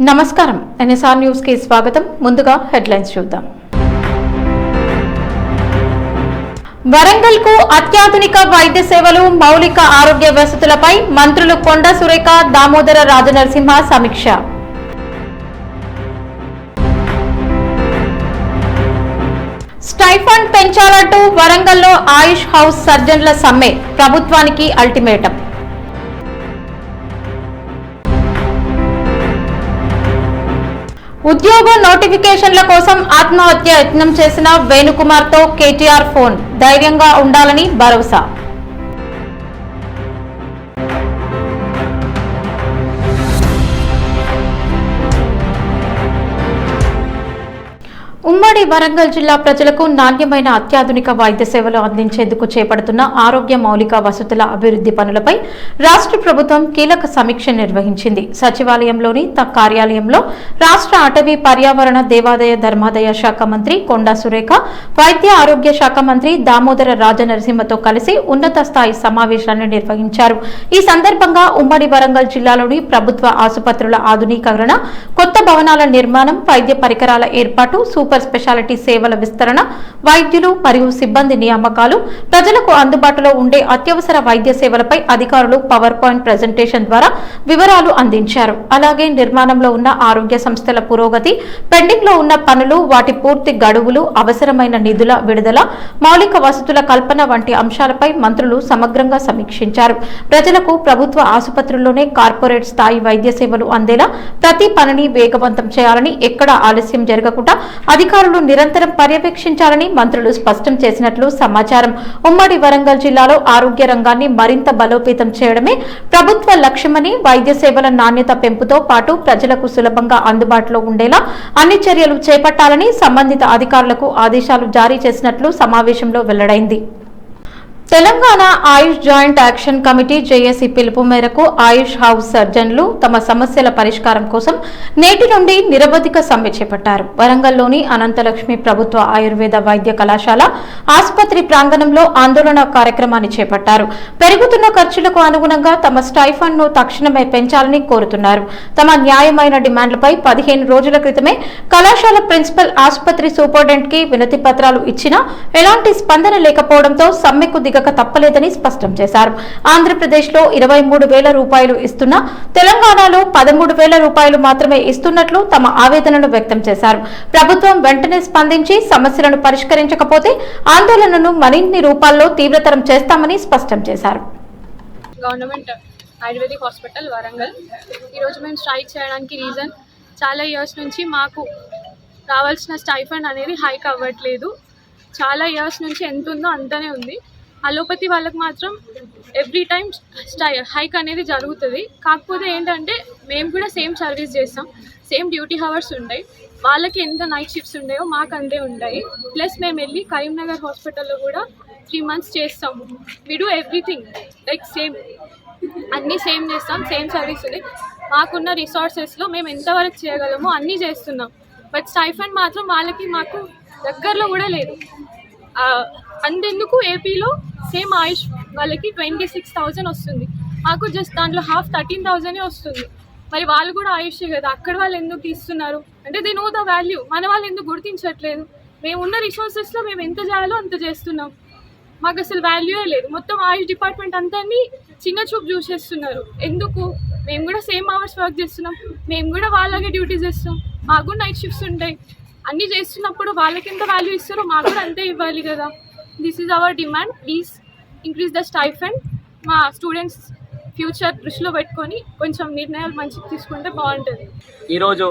నమస్కారం NSR news కి స్వాగతం. ముందుగా హెడ్లైన్స్ చూద్దాం. వరంగల్ కు అత్యాధునిక వైద్య సేవలు, మౌలిక ఆరోగ్య వసతులపై మంత్రులు కొండా సురేఖ, దామోదర రాజనరసింహ సమీక్ష. స్టైఫండ్ పెంచాలంటూ వరంగల్లో ఆయుష్ హౌస్ సర్జన్ల సమ్మె, ప్రభుత్వానికి అల్టిమేటం. ఉద్యోగ నోటిఫికేషన్ల కోసం ఆత్మహత్య యత్నం చేసిన వేణుకుమార్తో కేటీఆర్ ఫోన్, ధైర్యంగా ఉండాలని భరోసా. ఉమ్మడి వరంగల్ జిల్లా ప్రజలకు నాణ్యమైన అత్యాధునిక వైద్య సేవలు అందించేందుకు చేపడుతున్న ఆరోగ్య మౌలిక వసతుల అభివృద్ధి పనులపై రాష్ట్ర ప్రభుత్వం కీలక సమీక్ష నిర్వహించింది. సచివాలయంలోని కార్యాలయంలో రాష్ట్ర అటవీ, పర్యావరణ, దేవాదాయ ధర్మాదాయ శాఖ మంత్రి కొండా సురేఖ, వైద్య ఆరోగ్య శాఖ మంత్రి దామోదర రాజనరసింహతో కలిసి ఉన్నత స్థాయి సమావేశాన్ని నిర్వహించారు. ఈ సందర్భంగా ఉమ్మడి వరంగల్ జిల్లాలోని ప్రభుత్వ ఆసుపత్రుల ఆధునీకరణ, కొత్త భవనాల నిర్మాణం, వైద్య పరికరాల ఏర్పాటు, సూపర్ స్పెషాలిటీ సేవల విస్తరణ, వైద్యులు మరియు సిబ్బంది నియామకాలు, ప్రజలకు అందుబాటులో ఉండే అత్యవసర వైద్య సేవలపై అధికారులు పవర్ పాయింట్ ప్రెజెంటేషన్ ద్వారా వివరాలు అందించారు. అలాగే నిర్మాణంలో ఉన్న ఆరోగ్య సంస్థల పురోగతి, పెండింగ్ లో ఉన్న పనులు, వాటి పూర్తి గడువులు, అవసరమైన నిధుల విడుదల, మౌలిక వసతుల కల్పన వంటి అంశాలపై మంత్రులు సమగ్రంగా సమీక్షించారు. ప్రజలకు ప్రభుత్వ ఆసుపత్రుల్లోనే కార్పొరేట్ స్థాయి వైద్య సేవలు అందేలా ప్రతి పనిని వేగవంతం చేయాలని, ఎక్కడా ఆలస్యం జరగకుండా అధికారులు నిరంతరం పర్యవేక్షించాలని మంత్రులు స్పష్టం చేసినట్లు సమాచారం. ఉమ్మడి వరంగల్ జిల్లాలో ఆరోగ్య రంగాన్ని మరింత బలోపేతం చేయడమే ప్రభుత్వ లక్ష్యమని, వైద్య సేవల నాణ్యత పెంపుతో పాటు ప్రజలకు సులభంగా అందుబాటులో ఉండేలా అన్ని చర్యలు చేపట్టాలని సంబంధిత అధికారులకు ఆదేశాలు జారీ చేసినట్లు సమావేశంలో వెల్లడైంది. తెలంగాణ ఆయుష్ జాయింట్ యాక్షన్ కమిటీ జేఏసీ పిలుపు మేరకు ఆయుష్ హౌస్ సర్జన్లు తమ సమస్యల పరిష్కారం కోసం నేటి నుండి నిరవధిక సమ్మె చేపట్టారు. వరంగల్లోని అనంతలక్ష్మి ప్రభుత్వ ఆయుర్వేద వైద్య కళాశాల ఆసుపత్రి ప్రాంగణంలో ఆందోళన కార్యక్రమాన్ని చేపట్టారు. పెరుగుతున్న ఖర్చులకు అనుగుణంగా తమ స్టైఫండ్ ను తక్షణమే పెంచాలని కోరుతున్నారు. తమ న్యాయమైన డిమాండ్లపై 15 రోజుల క్రితమే కళాశాల ప్రిన్సిపల్, ఆసుపత్రి సూపరింటెండెంట్ కి వినతి పత్రాలు ఇచ్చినా ఎలాంటి స్పందన లేకపోవడంతో సమ్మెకు తప్పలేదని స్పష్టం చేశారు. ఆంధ్రప్రదేశ్ లో 23,000 రూపాయలు ఇస్తున్నా తెలంగాణలో 13,000 రూపాయలు మాత్రమే ఇస్తున్నట్లు తమ ఆవేదనను వ్యక్తం చేశారు. ప్రభుత్వం వెంటనే స్పందించి సమస్యలను పరిష్కరించకపోతే ఆందోళనను మరిన్ని రూపాల్లో తీవ్రతరం చేస్తామని స్పష్టం చేశారు. గవర్నమెంట్ ఆయుర్వేదిక్ హాస్పిటల్ వరంగల్ ఈరోజు మేము స్ట్రైక్ చేయడానికి రీజన్, చాలా ఇయర్స్ నుంచి మాకు రావాల్సిన స్టైఫండ్ అనేది హైక్ అవ్వట్లేదు. చాలా ఇయర్స్ నుంచి ఎంత ఉందో అంతనే ఉంది. అలోపతి వాళ్ళకి మాత్రం ఎవ్రీ టైం హైక్ అనేది జరుగుతుంది. కాకపోతే ఏంటంటే మేము కూడా సేమ్ సర్వీస్ చేస్తాం, సేమ్ డ్యూటీ అవర్స్ ఉంటాయి. వాళ్ళకి ఎంత నైట్ షిఫ్ట్స్ ఉంటాయో మాకు అంతే ఉంటాయి. ప్లస్ మేము వెళ్ళి కరీంనగర్ హాస్పిటల్లో కూడా 3 months చేస్తాము. We do everything like same, అన్నీ సేమ్ చేస్తాం, సేమ్ సర్వీస్ ఉంది. మాకున్న రిసోర్సెస్లో మేము ఎంతవరకు చేయగలమో అన్నీ చేస్తున్నాం. బట్ స్టైఫండ్ మాత్రం వాళ్ళకి మాకు దగ్గరలో కూడా లేదు. అంతెందుకు ఏపీలో సేమ్ ఆయుష్ వాళ్ళకి 26,000 వస్తుంది, మాకు జస్ట్ దాంట్లో హాఫ్ 13,000 వస్తుంది. మరి వాళ్ళు కూడా ఆయుష్ కదా, అక్కడ వాళ్ళు ఎందుకు తీస్తున్నారు అంటే దే నో ద వాల్యూ. మన వాళ్ళు ఎందుకు గుర్తించట్లేదు? మేము ఉన్న రిసోర్సెస్లో మేము ఎంత చేయాలో అంత చేస్తున్నాం. మాకు అసలు వాల్యూయే లేదు. మొత్తం ఆయుష్ డిపార్ట్మెంట్ అంతా చిన్న చూపు చూసేస్తున్నారు. ఎందుకు? మేము కూడా సేమ్ అవర్స్ వర్క్ చేస్తున్నాం, మేము కూడా వాళ్ళగే డ్యూటీస్ చేస్తాం, మాకు కూడా నైట్ షిఫ్ట్స్ ఉంటాయి. అన్నీ చేస్తున్నప్పుడు వాళ్ళకి ఎంత వాల్యూ ఇస్తారో మాకు కూడా అంతే ఇవ్వాలి కదా. This is our demand. Please increase the stipend. మా స్టూడెంట్స్ ఫ్యూచర్ దృష్టిలో పెట్టుకొని కొంచెం నిర్ణయాలు మంచిగా తీసుకుంటే బాగుంటుంది. ఈరోజు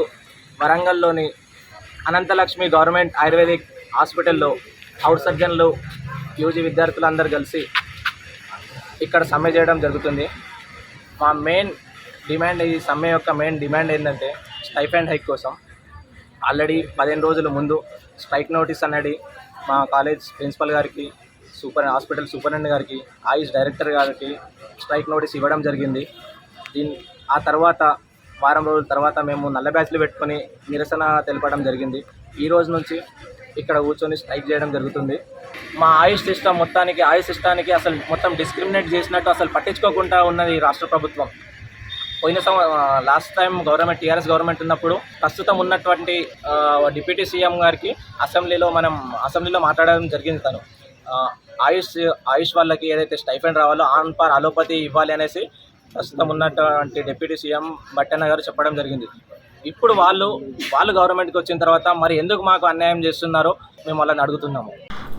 వరంగల్లోని అనంతలక్ష్మి గవర్నమెంట్ ఆయుర్వేదిక్ హాస్పిటల్లో హౌస్ సర్జన్లు, యూజీ విద్యార్థులందరూ కలిసి ఇక్కడ సమ్మె చేయడం జరుగుతుంది. మా మెయిన్ డిమాండ్, ఈ సమ్మె యొక్క మెయిన్ డిమాండ్ ఏంటంటే స్టైఫండ్ హైక్ కోసం. ఆల్రెడీ 15 రోజుల ముందు స్ట్రైక్ నోటీస్ అనేది మా కాలేజ్ ప్రిన్సిపల్ గారికి, హాస్పిటల్ సూపరింటెండెంట్ గారికి, ఆయుష్ డైరెక్టర్ గారికి స్ట్రైక్ నోటీస్ ఇవ్వడం జరిగింది. ఆ తర్వాత వారం రోజుల తర్వాత మేము నల్ల బ్యాచ్లు పెట్టుకొని నిరసన తెలపడం జరిగింది. ఈ రోజు నుంచి ఇక్కడ కూర్చొని స్ట్రైక్ చేయడం జరుగుతుంది. మా ఆయుష్ సిస్టానికి అసలు మొత్తం డిస్క్రిమినేట్ చేసినట్టు అసలు పట్టించుకోకుండా ఉన్నది రాష్ట్ర ప్రభుత్వం. Last time government TRS government ఉన్నప్పుడు ప్రస్తుతం ఉన్నటువంటి డిప్యూటీ సీఎం గారికి అసెంబ్లీలో మాట్లాడడం జరిగింది. తను ఆయుష్ వాళ్ళకి ఏదైతే స్టైఫండ్ రావాలో ఆన్ పార్ అలోపతి ఇవ్వాలి అనేసి ప్రస్తుతం ఉన్నటువంటి డిప్యూటీ సీఎం బట్టన్న గారు చెప్పడం జరిగింది. ఇప్పుడు వాళ్ళు గవర్నమెంట్కి వచ్చిన తర్వాత మరి ఎందుకు మాకు అన్యాయం చేస్తున్నారో మేము వాళ్ళని అడుగుతున్నాము.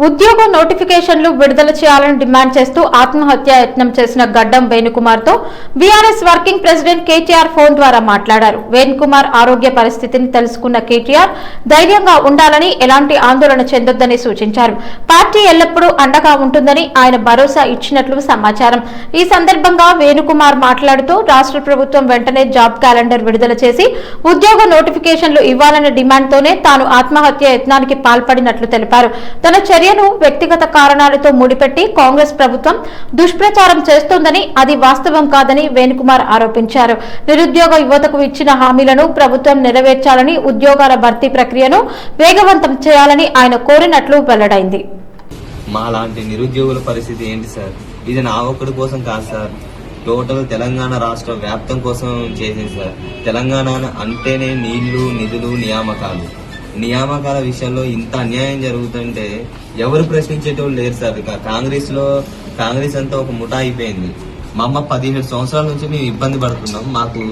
ఉద్యోగ నోటిఫికేషన్లు విడుదల చేయాలని డిమాండ్ చేస్తూ ఆత్మహత్య యత్నం చేసిన గడ్డం వేణుకుమార్ తో BRS working president KTR phone ద్వారా మాట్లాడారు. వేణుకుమార్ ఆరోగ్య పరిస్థితిని తెలుసుకున్న కేటీఆర్ ధైర్యంగా ఉండాలని, ఎలాంటి ఆందోళన చెందొద్దని సూచించారు. పార్టీ ఎల్లప్పుడూ అండగా ఉంటుందని ఆయన భరోసా ఇచ్చినట్లు సమాచారం. ఈ సందర్భంగా వేణుకుమార్ మాట్లాడుతూ రాష్ట్ర ప్రభుత్వం వెంటనే జాబ్ క్యాలెండర్ విడుదల చేసి ఉద్యోగ నోటిఫికేషన్లు ఇవ్వాలన్న డిమాండ్తోనే తాను ఆత్మహత్య యత్నానికి పాల్పడినట్లు తెలిపారు. తన చర్యను వ్యక్తిగత కారణాలతో ముడిపెట్టి కాంగ్రెస్ ప్రభుత్వం దుష్ప్రచారం చేస్తోందని, అది వాస్తవం కాదని వేణుకుమార్ ఆరోపించారు. నిరుద్యోగ యువతకు ఇచ్చిన హామీలను ప్రభుత్వం నెరవేర్చాలని, ఉద్యోగాల భర్తీ ప్రక్రియను వేగవంతం చేయాలని ఆయన కోరినట్లు వెల్లడైంది. మా లాంటి నిరుద్యోగుల పరిస్థితి ఏంటి సార్? ఇది నా ఒక్కడి కోసం కాదు సార్, టోటల్ తెలంగాణ రాష్ట్ర వ్యాప్తం కోసం చేసింది సార్. తెలంగాణ అంటేనే నీళ్లు, నిధులు, నియామకాల విషయంలో ఇంత అన్యాయం జరుగుతుంటే ఎవరు ప్రశ్నించేటోళ్ళు లేరు సార్. ఇక కాంగ్రెస్ అంతా ఒక ముఠా అయిపోయింది. మా అమ్మ 17 సంవత్సరాల నుంచి మేము ఇబ్బంది పడుతున్నాం. మాకు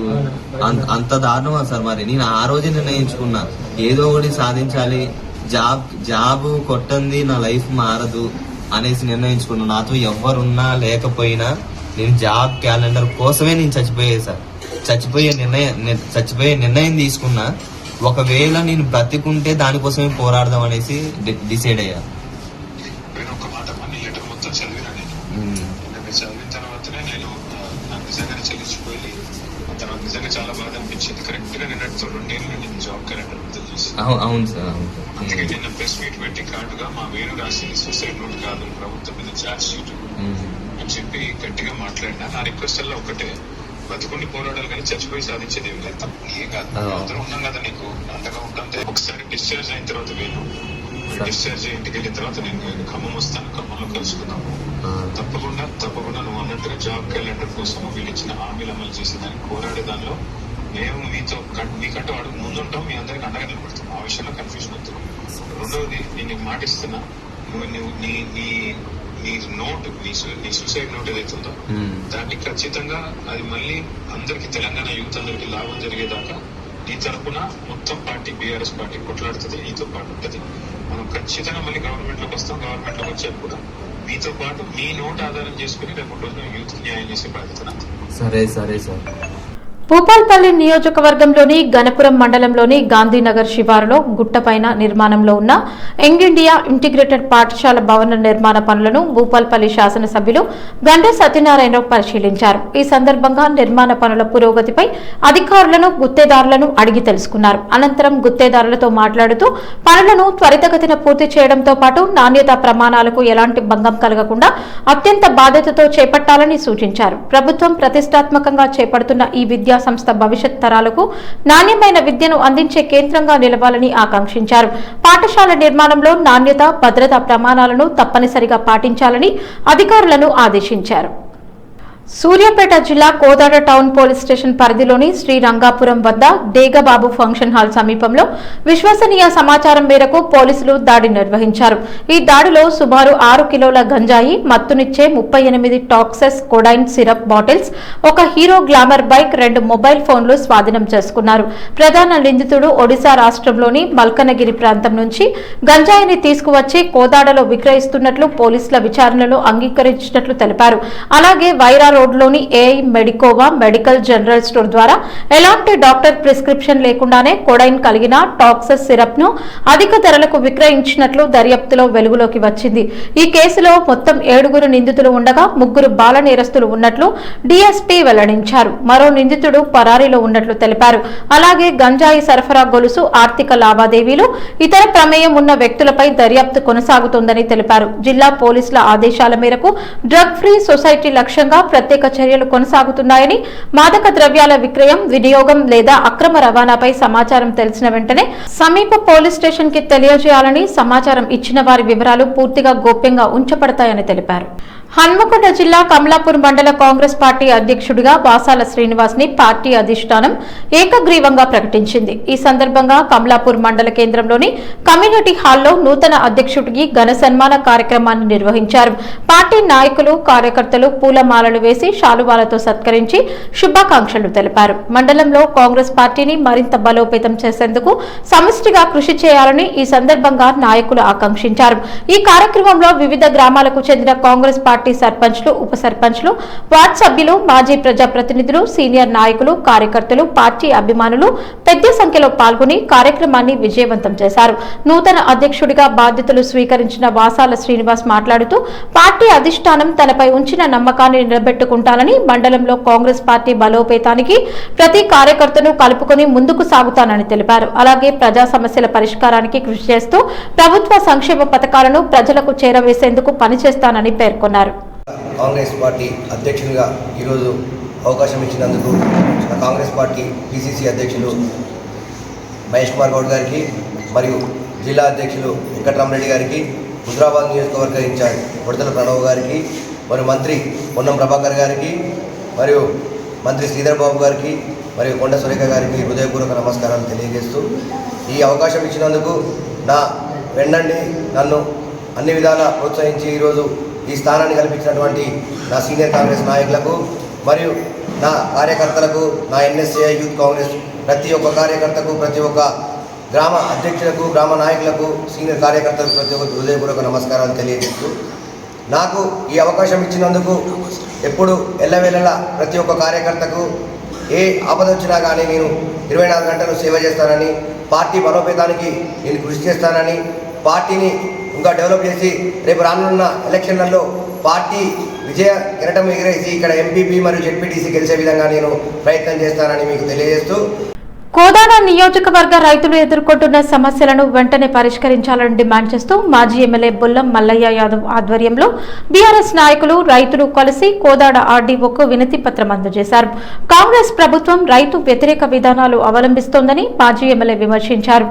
అంత దారుణమా సార్? మరి నేను ఆ రోజే నిర్ణయించుకున్నా, ఏదో ఒకటి సాధించాలి, జాబ్ కొట్టంది నా లైఫ్ మారదు అనేసి నిర్ణయించుకున్నా. నాతో ఎవరున్నా లేకపోయినా నేను జాబ్ క్యాలెండర్ కోసమే నేను చచ్చిపోయే నిర్ణయం తీసుకున్నా. ఒకవేళ నేను బ్రతికుంటే దానికోసమే పోరాడదాం అనేసి డిసైడ్ అయ్యా. చదివిన తర్వాతనే నేను నాకు నిజంగానే చెల్లించిపోయి తర్వాత నిజంగా చాలా బాధ అనిపించింది. కరెక్ట్ గా నిన్నటితో 2 ఏళ్ళు నేను జాబ్ క్యాలెండర్ విడుదల చేశాను. అవును సార్. అందుకే నిన్న ప్రెస్ మీట్ పెట్టి కార్డుగా మా వేణు రాసింది సూసైడ్ నోట్ కాదు, ప్రభుత్వం మీద ఛార్జ్ షీట్ అని చెప్పి గట్టిగా మాట్లాడినా. నా రిక్వెస్ట్ అలా ఒకటే, బతుకుండి పోరాడాలి కానీ చచ్చిపోయి సాధించేది ఏం లేదు. ఏం కాదు, అందరూ ఉన్నాం కదా నీకు అంతగా ఉంటే. ఒకసారి డిశ్చార్జ్ అయిన తర్వాత డిశ్చార్జ్ ఇంటికి వెళ్ళిన తర్వాత నేను ఖమ్మం వస్తాను, ఖమ్మంలో కలుసుకుందాము. తప్పకుండా నువ్వు అన్నట్టుగా జాబ్ క్యాలెండర్ కోసం వీళ్ళు ఇచ్చిన హామీలు అమలు చేసేదాన్ని పోరాడే దానిలో మేము మీకంటూ అడుగు ముందుంటాం, మీ అందరికి అండగా నిలబడతాం. ఆ విషయంలో కన్ఫ్యూజన్ అవుతుంది. రెండవది, నేను నీకు మాటిస్తున్నా, నువ్వు నీ సూసైడ్ నోట్ ఏదైతుందో దాన్ని ఖచ్చితంగా అది మళ్ళీ అందరికి, తెలంగాణ యూత్ అందరికి లాభం జరిగేదాకా నీ తరపున మొత్తం పార్టీ, బీఆర్ఎస్ పార్టీ కొట్లాడుతుంది, నీతో పాటు ఉంటుంది. మనం ఖచ్చితంగా మళ్ళీ గవర్నమెంట్ లోకి వస్తాం. గవర్నమెంట్ లోకి వచ్చాక కూడా మీతో పాటు మీ నోట్ ఆధారం చేసుకుని రేపు రోజున యూత్ న్యాయం చేసే బాధ్యత. సరే సార్. భూపాల్పల్లి నియోజకవర్గంలోని గణపురం మండలంలోని గాంధీనగర్ శివారులో గుట్టపైన నిర్మాణంలో ఉన్న యంగ్ ఇండియా ఇంటిగ్రేటెడ్ పాఠశాల భవన నిర్మాణ పనులను భూపాల్పల్లి శాసనసభ్యులు గండే సత్యనారాయణరావు పరిశీలించారు. ఈ సందర్భంగా నిర్మాణ పనుల పురోగతిపై అధికారులను, గుత్తేదారులను అడిగి తెలుసుకున్నారు. అనంతరం గుత్తేదారులతో మాట్లాడుతూ పనులను త్వరితగతిన పూర్తి చేయడంతో పాటు నాణ్యతా ప్రమాణాలకు ఎలాంటి భంగం కలగకుండా అత్యంత బాధ్యతతో చేపట్టాలని సూచించారు. ప్రభుత్వం ప్రతిష్టాత్మకంగా చేపడుతున్న ఈ విద్యా సంస్థ భవిష్యత్ తరాలకు నాణ్యమైన విద్యను అందించే కేంద్రంగా నిలవాలని ఆకాంక్షించారు. పాఠశాల నిర్మాణంలో నాణ్యత, భద్రతా ప్రమాణాలను తప్పనిసరిగా పాటించాలని అధికారులను ఆదేశించారు. సూర్యాపేట జిల్లా కోదాడ టౌన్ పోలీస్ స్టేషన్ పరిధిలోని శ్రీరంగాపురం వద్ద డేగబాబు ఫంక్షన్ హాల్ సమీపంలో విశ్వసనీయ సమాచారం మేరకు పోలీసులు దాడి నిర్వహించారు. ఈ దాడిలో సుమారు 6 కిలోల గంజాయి, మత్తునిచ్చే 38 టాక్సెస్ కొడైన్ సిరప్ బాటిల్స్, ఒక హీరో గ్లామర్ బైక్, 2 మొబైల్ ఫోన్లు స్వాధీనం చేసుకున్నారు. ప్రధాన నిందితుడు ఒడిశా రాష్ట్రంలోని మల్కనగిరి ప్రాంతం నుంచి గంజాయిని తీసుకువచ్చి కోదాడలో విక్రయిస్తున్నట్లు పోలీసుల విచారణలో అంగీకరించినట్లు తెలిపారు. అలాగే వైరా రోడ్లోని AI Medicova medical general store ద్వారా ఎలాంటి డాక్టర్ ప్రిస్క్రిప్షన్ లేకుండానే కొడైన్ కలిగిన టాక్సస్ సిరప్ ను అధిక ధరలకు విక్రయించినట్లు దర్యాప్తులో వెలుగులోకి వచ్చింది. ఈ కేసులో మొత్తం 7 నిందితులు ఉండగా 3 బాల నేరస్తులు ఉన్నట్లు డీఎస్పీ వెల్లడించారు. మరో నిందితుడు పరారీలో ఉన్నట్లు తెలిపారు. అలాగే గంజాయి సరఫరా గొలుసు, ఆర్థిక లావాదేవీలు, ఇతర ప్రమేయం ఉన్న వ్యక్తులపై దర్యాప్తు కొనసాగుతోందని తెలిపారు. జిల్లా పోలీసుల ఆదేశాల మేరకు డ్రగ్ ఫ్రీ సొసైటీ లక్ష్యంగా ప్రత్యేక చర్యలు కొనసాగుతున్నాయని, మాదక ద్రవ్యాల విక్రయం, వినియోగం లేదా అక్రమ రవాణాపై సమాచారం తెలిసిన వెంటనే సమీప పోలీస్ స్టేషన్ కి తెలియజేయాలని, సమాచారం ఇచ్చిన వారి వివరాలు పూర్తిగా గోప్యంగా ఉంచబడతాయని తెలిపారు. హన్మకొండ జిల్లా కమలాపూర్ మండల కాంగ్రెస్ పార్టీ అధ్యక్షుడిగా వాసాల శ్రీనివాస్ ని పార్టీ అధిష్టానం ఏకగ్రీవంగా ప్రకటించింది. ఈ సందర్భంగా కమలాపూర్ మండల కేంద్రంలోని కమ్యూనిటీ హాల్లో నూతన అధ్యక్షుడికి ఘన సన్మాన కార్యక్రమాన్ని నిర్వహించారు. పార్టీ నాయకులు, కార్యకర్తలు పూలమాలలు వేసి శాలువాలతో సత్కరించి శుభాకాంక్షలు తెలిపారు. మండలంలో కాంగ్రెస్ పార్టీని మరింత బలోపేతం చేసేందుకు సమిష్టిగా కృషి చేయాలని ఈ సందర్భంగా నాయకులు ఆకాంక్షించారు. ఈ కార్యక్రమంలో వివిధ గ్రామాలకు చెందిన కాంగ్రెస్ పార్టీ సర్పంచ్లు, ఉప సర్పంచ్లు, వార్డు సభ్యులు, మాజీ ప్రజాప్రతినిధులు, సీనియర్ నాయకులు, కార్యకర్తలు, పార్టీ అభిమానులు పెద్ద సంఖ్యలో పాల్గొని కార్యక్రమాన్ని విజయవంతం చేశారు. నూతన అధ్యక్షుడిగా బాధ్యతలు స్వీకరించిన వాసాల శ్రీనివాస్ మాట్లాడుతూ పార్టీ అధిష్టానం తనపై ఉంచిన నమ్మకాన్ని నిలబెట్టుకుంటానని, మండలంలో కాంగ్రెస్ పార్టీ బలోపేతానికి ప్రతి కార్యకర్తను కలుపుకొని ముందుకు సాగుతానని తెలిపారు. అలాగే ప్రజా సమస్యల పరిష్కారానికి కృషి చేస్తూ ప్రభుత్వ సంక్షేమ పథకాలను ప్రజలకు చేరవేసేందుకు పనిచేస్తానని పేర్కొన్నారు. కాంగ్రెస్ పార్టీ అధ్యక్షునిగా ఈరోజు అవకాశం ఇచ్చినందుకు కాంగ్రెస్ పార్టీ పిసిసి అధ్యక్షులు మహేష్ కుమార్ గౌడ్ గారికి మరియు జిల్లా అధ్యక్షులు వెంకటరామరెడ్డి గారికి, హుజరాబాద్ నియోజకవర్గ ఇన్ఛార్జ్ ఉడతల ప్రణవ్ గారికి, మరియు మంత్రి పొన్నం ప్రభాకర్ గారికి, మరియు మంత్రి శ్రీధర్ బాబు గారికి, మరియు కొండ సురేఖ గారికి హృదయపూర్వక నమస్కారాలు తెలియజేస్తూ ఈ అవకాశం ఇచ్చినందుకు నా వెన్నండి నన్ను అన్ని విధాలా ప్రోత్సహించి ఈరోజు ఈ స్థానాన్ని కల్పించినటువంటి నా సీనియర్ కాంగ్రెస్ నాయకులకు మరియు నా కార్యకర్తలకు, నా ఎన్ఎస్ఏ యూత్ కాంగ్రెస్ ప్రతి ఒక్క కార్యకర్తకు, ప్రతి ఒక్క గ్రామ అధ్యక్షులకు, గ్రామ నాయకులకు, సీనియర్ కార్యకర్తలకు ప్రతి ఒక్క హృదయపూర్వక నమస్కారాలు తెలియజేస్తూ నాకు ఈ అవకాశం ఇచ్చినందుకు ఎప్పుడు ఎల్లవేళలా ప్రతి ఒక్క కార్యకర్తకు ఏ ఆపద వచ్చినా కానీ నేను 24 గంటలు సేవ చేస్తానని, పార్టీ బలోపేతానికి నేను కృషి చేస్తానని, పార్టీని ఇంకా డెవలప్ చేసి రేపు రానున్న ఎలక్షన్లలో పార్టీ విజయ కిరటం ఎగిరేసి ఇక్కడ ఎంపీపీ మరియు జెడ్పీటీసీ గెలిచే విధంగా నేను ప్రయత్నం చేస్తానని మీకు తెలియజేస్తూ కోదాడ నియోజకవర్గ రైతులు ఎదుర్కొంటున్న సమస్యలను వెంటనే పరిష్కరించాలని డిమాండ్ చేస్తూ మాజీ ఎమ్మెల్యే బొల్లం మల్లయ్య యాదవ్ ఆధ్వర్యంలో బీఆర్ఎస్ నాయకులు, రైతులు కలిసి కోదాడ ఆర్డీఓకు వినతి పత్రం అందజేశారు. కాంగ్రెస్ ప్రభుత్వం రైతు వ్యతిరేక విధానాలు అవలంబిస్తోందని మాజీ ఎమ్మెల్యే విమర్శించారు.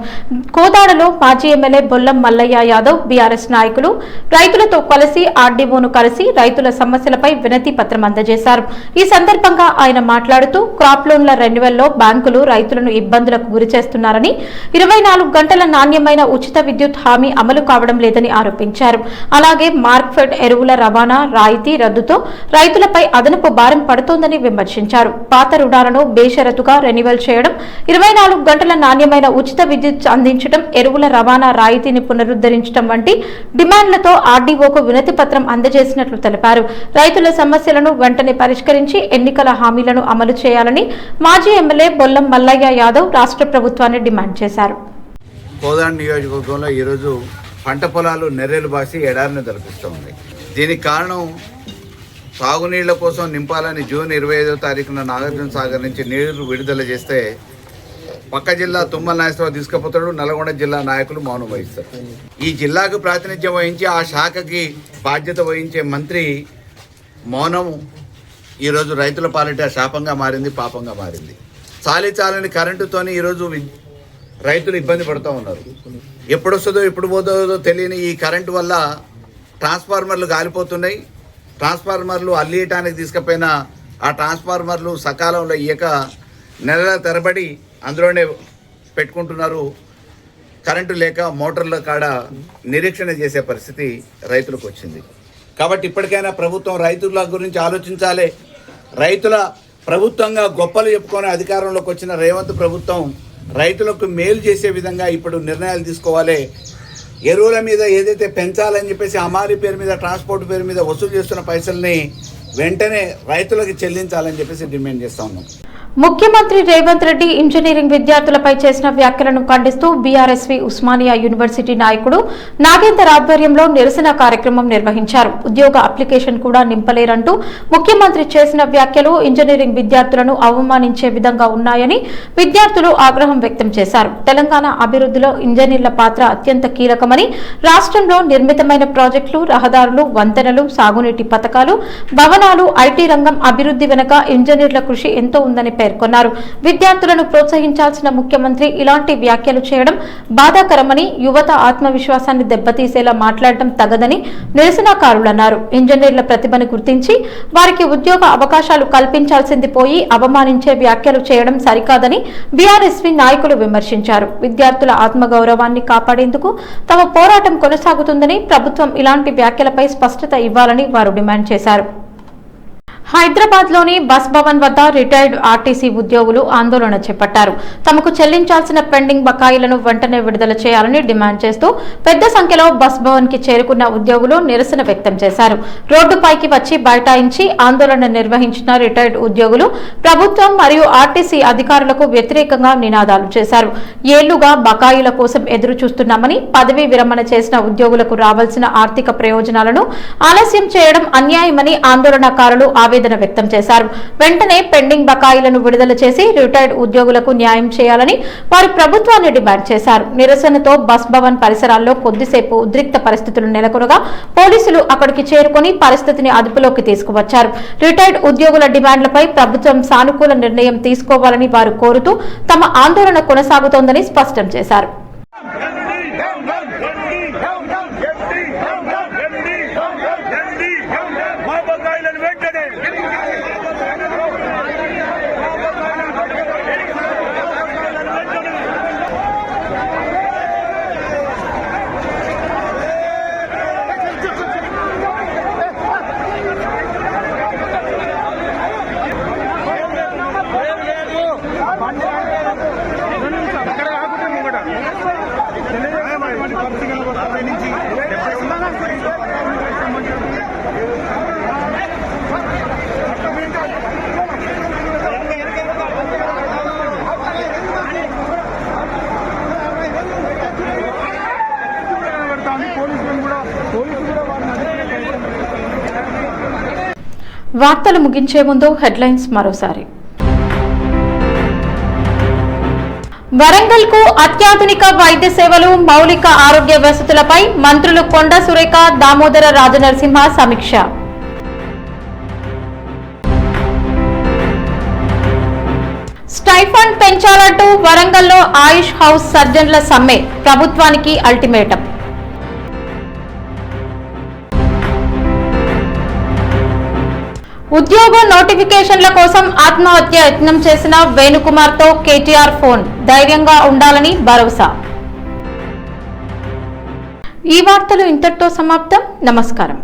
కోదాడలో మాజీ ఎమ్మెల్యే బొల్లం మల్లయ్య యాదవ్, బీఆర్ఎస్ నాయకులు రైతులతో కలిసి ఆర్డీఓను కలిసి రైతుల సమస్యలపై వినతి పత్రం అందజేశారు. ఈ సందర్భంగా ఆయన మాట్లాడుతూ క్రాప్ లోన్ల రెన్యువల్లో బ్యాంకులు రైతులను ఇబ్బందులకు గురి చేస్తున్నారని, 24 గంటల నాణ్యమైన ఉచిత విద్యుత్ హామీ అమలు కావడం లేదని ఆరోపించారు. అలాగే మార్క్ఫెడ్ ఎరువుల రవాణా రాయితీ రద్దుతో రైతులపై అదనపు భారం పడుతోందని విమర్శించారు. పాత రుణాలను బేషరతుగా రెన్యువల్ చేయడం, 24 గంటల నాణ్యమైన ఉచిత విద్యుత్ అందించడం, ఎరువుల రవాణా రాయితీని పునరుద్ధరించడం వంటి డిమాండ్లతో ఆర్డీఓకు వినతి పత్రం అందజేసినట్లు తెలిపారు. రైతుల సమస్యలను వెంటనే పరిష్కరించి ఎన్నికల హామీలను అమలు చేయాలని మాజీ ఎమ్మెల్యే బొల్లం మల్లయ్య యాదవ్ రాష్ట్ర ప్రభుత్వాన్ని డిమాండ్ చేశారు. కోదాడ నియోజకవర్గంలో ఈరోజు పంట పొలాలు నెర్రెలు బాసి ఎడారిని తలపిస్తూ ఉంది. దీనికి కారణం సాగునీళ్ల కోసం నింపాలని జూన్ 25వ తారీఖున నాగార్జున సాగర్ నుంచి నీరు విడుదల చేస్తే పక్క జిల్లా తుమ్మల నాగేశ్వరరావు తీసుకుపోతాడు, నల్గొండ జిల్లా నాయకులు మౌనం వహిస్తారు. ఈ జిల్లాకు ప్రాతినిధ్యం వహించి ఆ శాఖకి బాధ్యత వహించే మంత్రి మౌనం ఈరోజు రైతుల పాలిట శాపంగా మారింది, పాపంగా మారింది. చాలని కరెంటుతోని ఈరోజు రైతులు ఇబ్బంది పడుతూ ఉన్నారు. ఎప్పుడు వస్తుందో ఎప్పుడు పోతుందో తెలియని ఈ కరెంటు వల్ల ట్రాన్స్ఫార్మర్లు కాలిపోతున్నాయి. ట్రాన్స్ఫార్మర్లు అల్లియటానికి తీసుకుపోయిన ఆ ట్రాన్స్ఫార్మర్లు సకాలంలో ఇయ్యక నెలల తరబడి అందులోనే పెట్టుకుంటున్నారు. కరెంటు లేక మోటార్ల కాడ నిరీక్షణ చేసే పరిస్థితి రైతులకు వచ్చింది. కాబట్టి ఇప్పటికైనా ప్రభుత్వం రైతుల గురించి ఆలోచించాలి. రైతుల ప్రభుత్వంగా గొప్పలు చెప్పుకొని అధికారంలోకి వచ్చిన రేవంత్ ప్రభుత్వం రైతులకు మేలు చేసే విధంగా ఇప్పుడు నిర్ణయాలు తీసుకోవాలి. ఎరువుల మీద ఏదైతే పెంచాలని చెప్పేసి హమాలీ పేరు మీద, ట్రాన్స్పోర్ట్ పేరు మీద వసూలు చేస్తున్న పైసల్ని వెంటనే రైతులకు చెల్లించాలని చెప్పేసి డిమాండ్ చేస్తా ఉన్నాం. ముఖ్యమంత్రి రేవంత్ రెడ్డి ఇంజనీరింగ్ విద్యార్థులపై చేసిన వ్యాఖ్యలను ఖండిస్తూ బీఆర్ఎస్వి ఉస్మానియా యూనివర్సిటీ నాయకుడు నాగేందర్ ఆధ్వర్యంలో నిరసన కార్యక్రమం నిర్వహించారు. ఉద్యోగ అప్లికేషన్ కూడా నింపలేరంటూ ముఖ్యమంత్రి చేసిన వ్యాఖ్యలు ఇంజనీరింగ్ విద్యార్థులను అవమానించే విధంగా ఉన్నాయని విద్యార్థులు ఆగ్రహం వ్యక్తం చేశారు. తెలంగాణ అభివృద్ధిలో ఇంజనీర్ల పాత్ర అత్యంత కీలకమని, రాష్ట్రంలో నిర్మితమైన ప్రాజెక్టులు, రహదారులు, వంతెనలు, సాగునీటి పథకాలు, భవనాలు, ఐటీ రంగం అభివృద్ధి వెనుక ఇంజనీర్ల కృషి ఎంతో ఉందని పేర్కొన్నారు. విద్యార్థులను ప్రోత్సహించాల్సిన ముఖ్యమంత్రి ఇలాంటి వ్యాఖ్యలు చేయడం బాధాకరమని, యువత ఆత్మవిశ్వాసాన్ని దెబ్బతీసేలా మాట్లాడడం తగదని నిరసనకారులన్నారు. ఇంజనీర్ల ప్రతిభను గుర్తించి వారికి ఉద్యోగ అవకాశాలు కల్పించాల్సింది పోయి అవమానించే వ్యాఖ్యలు చేయడం సరికాదని బీఆర్ఎస్పీ నాయకులు విమర్శించారు. విద్యార్థుల ఆత్మగౌరవాన్ని కాపాడేందుకు తమ పోరాటం కొనసాగుతుందని, ప్రభుత్వం ఇలాంటి వ్యాఖ్యలపై స్పష్టత ఇవ్వాలని వారు డిమాండ్ చేశారు. హైదరాబాద్ లోని బస్ భవన్ వద్ద రిటైర్డ్ ఆర్టీసీ ఉద్యోగులు ఆందోళన చేపట్టారు. తమకు చెల్లించాల్సిన పెండింగ్ బకాయిలను వెంటనే విడుదల చేయాలని డిమాండ్ చేస్తూ పెద్ద సంఖ్యలో బస్ భవన్ కి చేరుకున్న ఉద్యోగులు నిరసన వ్యక్తం చేశారు. రోడ్డుపైకి వచ్చి బైఠాయించి ఆందోళన నిర్వహించిన రిటైర్డ్ ఉద్యోగులు ప్రభుత్వం మరియు ఆర్టీసీ అధికారులకు వ్యతిరేకంగా నినాదాలు చేశారు. ఏళ్లుగా బకాయిల కోసం ఎదురు చూస్తున్నామని, పదవీ విరమణ చేసిన ఉద్యోగులకు రావాల్సిన ఆర్థిక ప్రయోజనాలను ఆలస్యం చేయడం అన్యాయమని ఆందోళనకారులు ఆవేదన వ్యక్తం చేశారు. వెంటనే పెండింగ్ బకాయిలను విడుదల చేసి రిటైర్డ్ ఉద్యోగులకు న్యాయం చేయాలని వారు ప్రభుత్వాన్ని డిమాండ్ చేశారు. నిరసనతో బస్ భవన్ పరిసరాల్లో కొద్దిసేపు ఉద్రిక్త పరిస్థితులు నెలకొనగా పోలీసులు అక్కడికి చేరుకుని పరిస్థితిని అదుపులోకి తీసుకువచ్చారు. రిటైర్డ్ ఉద్యోగుల డిమాండ్లపై ప్రభుత్వం సానుకూల నిర్ణయం తీసుకోవాలని వారు కోరుతూ తమ ఆందోళన కొనసాగుతోందని స్పష్టం చేశారు. వార్తలు ముగించే ముందు హెడ్లైన్స్ మరోసారి. వరంగల్ కు అత్యాధునిక వైద్య సేవలు, మౌలిక ఆరోగ్య వసతులపై మంత్రులు కొండ సురేఖ, దామోదర రాజనరసింహ సమీక్ష. స్టైఫండ్ పెంచాలంటూ వరంగల్లో ఆయుష్ హౌస్ సర్జన్ల సమ్మె, ప్రభుత్వానికి అల్టిమేటం. ఉద్యోగ నోటిఫికేషన్ల కోసం ఆత్మహత్య యత్నం చేసిన వేణుకుమార్తో కేటీఆర్ ఫోన్, ధైర్యంగా ఉండాలని భరోసా. ఈ వార్తలు ఇంతటితో సమాప్తం. నమస్కారం.